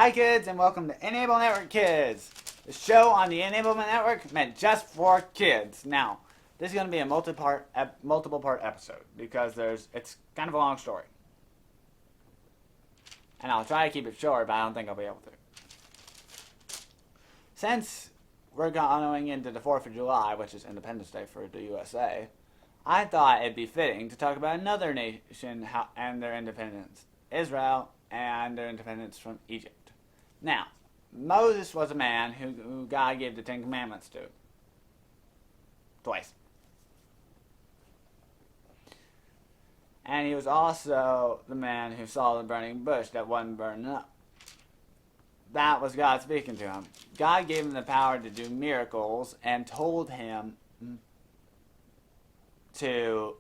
Hi kids and welcome to EnAbel Network Kids, the show on the Enablement Network meant just for kids. Now, this is going to be a multiple part episode because it's kind of a long story. And I'll try to keep it short, but I don't think I'll be able to. Since we're going into the 4th of July, which is Independence Day for the USA, I thought it'd be fitting to talk about another nation and their independence, Israel and their independence from Egypt. Now, Moses was a man who God gave the 10 Commandments to. Twice. And he was also the man who saw the burning bush that wasn't burning up. That was God speaking to him. God gave him the power to do miracles and told him to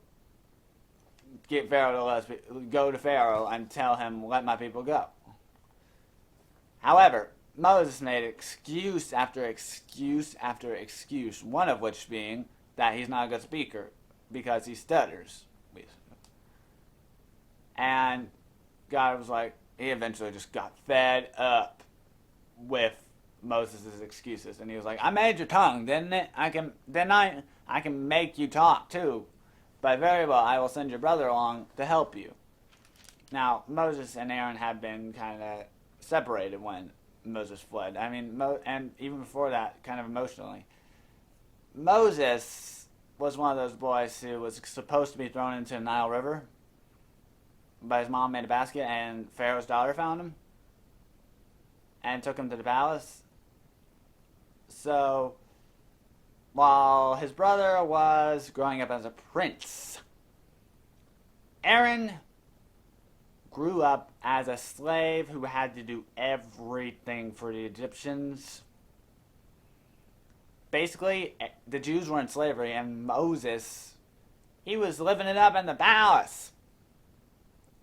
get Pharaoh to go to Pharaoh and tell him, let my people go. However, Moses made excuse after excuse after excuse, one of which being that he's not a good speaker because he stutters. And God was like, he eventually just got fed up with Moses' excuses. And he was like, I made your tongue, didn't it? I can make you talk too. But very well, I will send your brother along to help you. Now, Moses and Aaron had been kind of separated when Moses fled. I mean, and even before that, kind of emotionally. Moses was one of those boys who was supposed to be thrown into the Nile River, but his mom made a basket, and Pharaoh's daughter found him and took him to the palace. So, while his brother was growing up as a prince, Aaron grew up as a slave who had to do everything for the Egyptians. Basically, the Jews were in slavery, and Moses, he was living it up in the palace.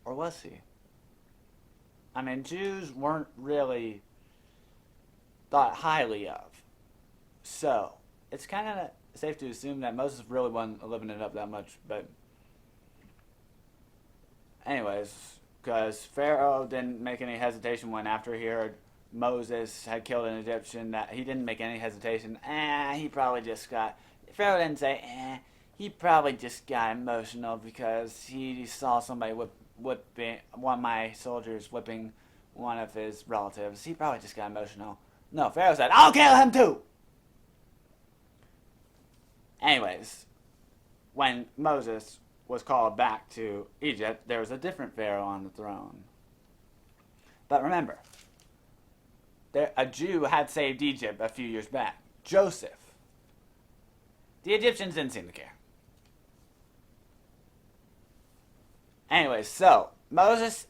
Or was he? I mean, Jews weren't really thought highly of. So, it's kind of safe to assume that Moses really wasn't living it up that much, but anyways, because Pharaoh didn't make any hesitation when after he heard Moses had killed an Egyptian, that he didn't make any hesitation. He probably just got, Pharaoh didn't say, he probably just got emotional because he saw somebody whipping, one of my soldiers whipping one of his relatives. He probably just got emotional. No, Pharaoh said, I'll kill him too! Anyways, when Moses was called back to Egypt, there was a different Pharaoh on the throne. But remember, a Jew had saved Egypt a few years back. Joseph. The Egyptians didn't seem to care. Anyways, so Moses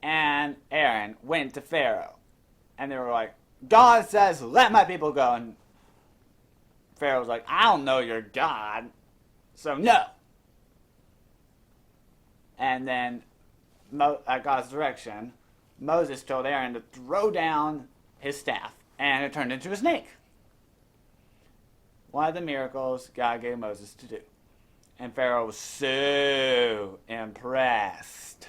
and Aaron went to Pharaoh. And they were like, God says, let my people go. And Pharaoh was like, I don't know your God, so no. And then, at God's direction, Moses told Aaron to throw down his staff, and it turned into a snake. One of the miracles God gave Moses to do. And Pharaoh was so impressed.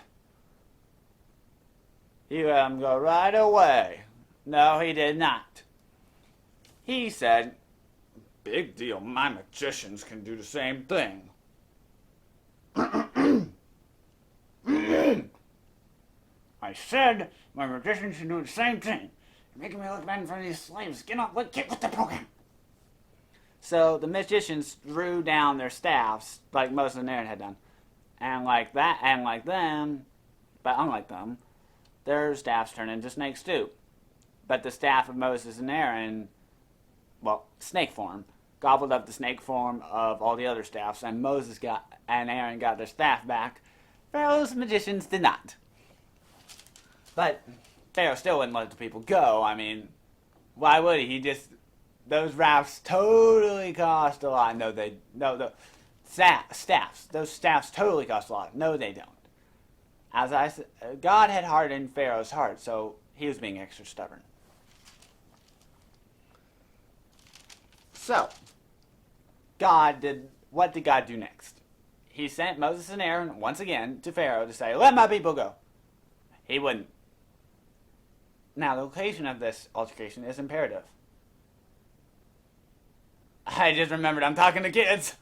He let him go right away. No, he did not. He said, big deal, my magicians can do the same thing. I said my magicians should do the same thing. You're making me look bad in front of these slaves. Get with the program. So the magicians threw down their staffs like Moses and Aaron had done. And like them, but unlike them, their staffs turned into snakes too. But the staff of Moses and Aaron, well, snake form, gobbled up the snake form of all the other staffs, and Aaron got their staff back. Pharaoh's magicians did not. But Pharaoh still wouldn't let the people go. I mean, why would he? Those rafts totally cost a lot. The staffs. Those staffs totally cost a lot. No, they don't. As I said, God had hardened Pharaoh's heart, so he was being extra stubborn. So, what did God do next? He sent Moses and Aaron once again to Pharaoh to say, let my people go. He wouldn't. Now, the location of this altercation is imperative. I just remembered I'm talking to kids.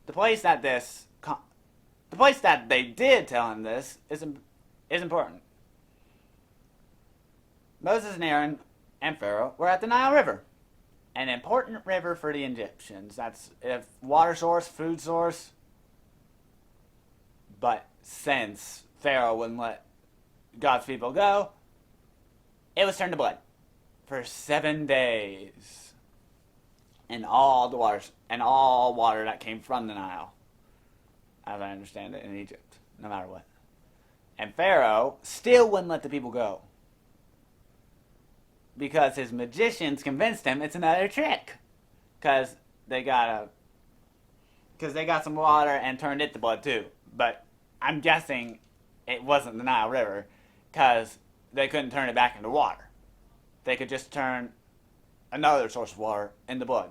The place that they did tell him this is important. Moses and Aaron and Pharaoh were at the Nile River, an important river for the Egyptians. That's a water source, food source. But since Pharaoh wouldn't let God's people go, it was turned to blood for 7 days. And all water that came from the Nile, as I understand it, in Egypt, no matter what. And Pharaoh still wouldn't let the people go, because his magicians convinced him it's another trick. Because they got some water and turned it to blood too. But I'm guessing it wasn't the Nile River, because they couldn't turn it back into water. They could just turn another source of water into blood.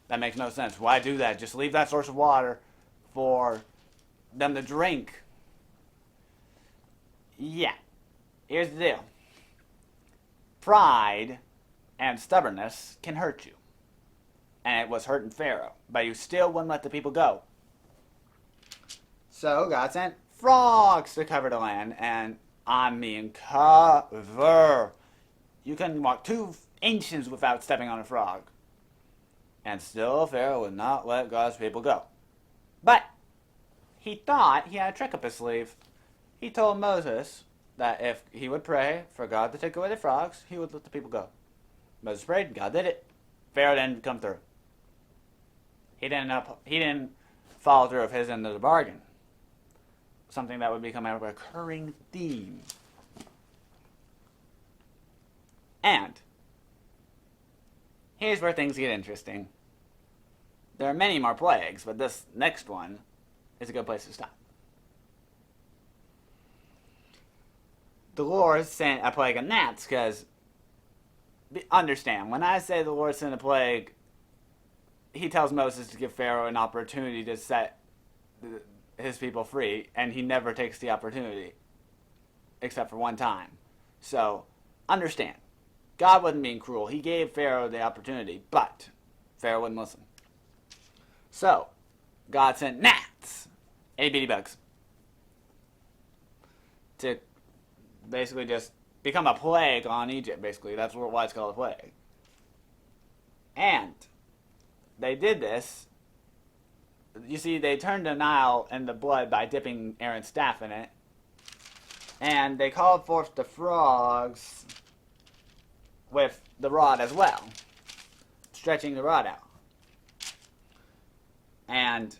That makes no sense. Why do that? Just leave that source of water for them to drink. Yeah. Here's the deal. Pride and stubbornness can hurt you. And it was hurting Pharaoh. But he still wouldn't let the people go. So God sent frogs to cover the land. And I mean cover. You couldn't walk 2 inches without stepping on a frog. And still Pharaoh would not let God's people go. But he thought he had a trick up his sleeve. He told Moses that if he would pray for God to take away the frogs, he would let the people go. Moses prayed, God did it. Pharaoh didn't come through. He didn't follow through with his end of the bargain. Something that would become a recurring theme. And here's where things get interesting. There are many more plagues, but this next one is a good place to stop. The Lord sent a plague of gnats, because, understand, when I say the Lord sent a plague, he tells Moses to give Pharaoh an opportunity to set his people free, and he never takes the opportunity, except for one time. So, understand. God wasn't being cruel. He gave Pharaoh the opportunity, but Pharaoh wouldn't listen. So, God sent gnats, itty-bitty bugs, to basically just become a plague on Egypt, basically. That's why it's called a plague. And they did this. You see, they turned the Nile into blood by dipping Aaron's staff in it. And they called forth the frogs with the rod as well, stretching the rod out. And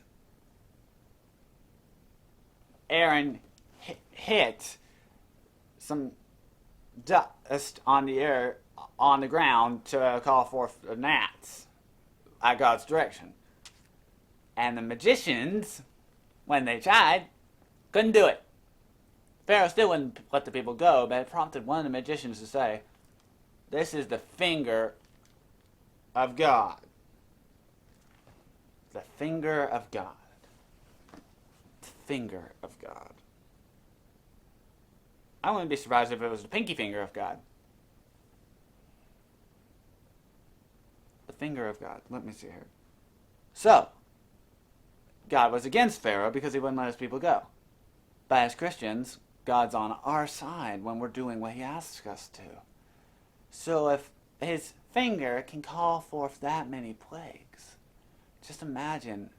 Aaron hit some dust on the ground to call forth the gnats at God's direction. And the magicians, when they tried, couldn't do it. Pharaoh still wouldn't let the people go, but it prompted one of the magicians to say, "This is the finger of God." The finger of God. The finger of God. I wouldn't be surprised if it was the pinky finger of God. The finger of God. Let me see here. So, God was against Pharaoh because he wouldn't let his people go. But as Christians, God's on our side when we're doing what he asks us to. So if his finger can call forth that many plagues, just imagine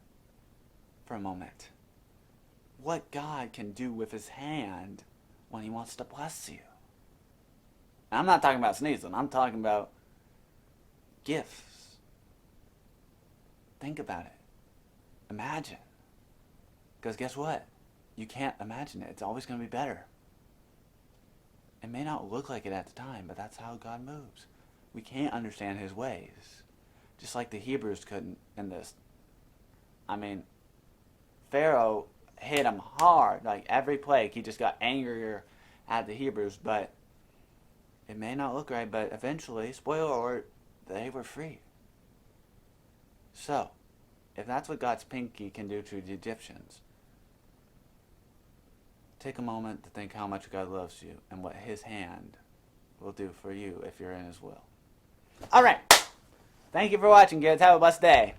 for a moment what God can do with his hand when he wants to bless you. And I'm not talking about sneezing. I'm talking about gifts. Think about it. Imagine. Because guess what? You can't imagine it. It's always going to be better. It may not look like it at the time, but that's how God moves. We can't understand his ways. Just like the Hebrews couldn't in this. I mean, Pharaoh hit him hard. Like every plague, he just got angrier at the Hebrews. But it may not look right, but eventually, spoiler alert, they were free. So, if that's what God's pinky can do to the Egyptians, take a moment to think how much God loves you and what His hand will do for you if you're in His will. All right. Thank you for watching, kids. Have a blessed day.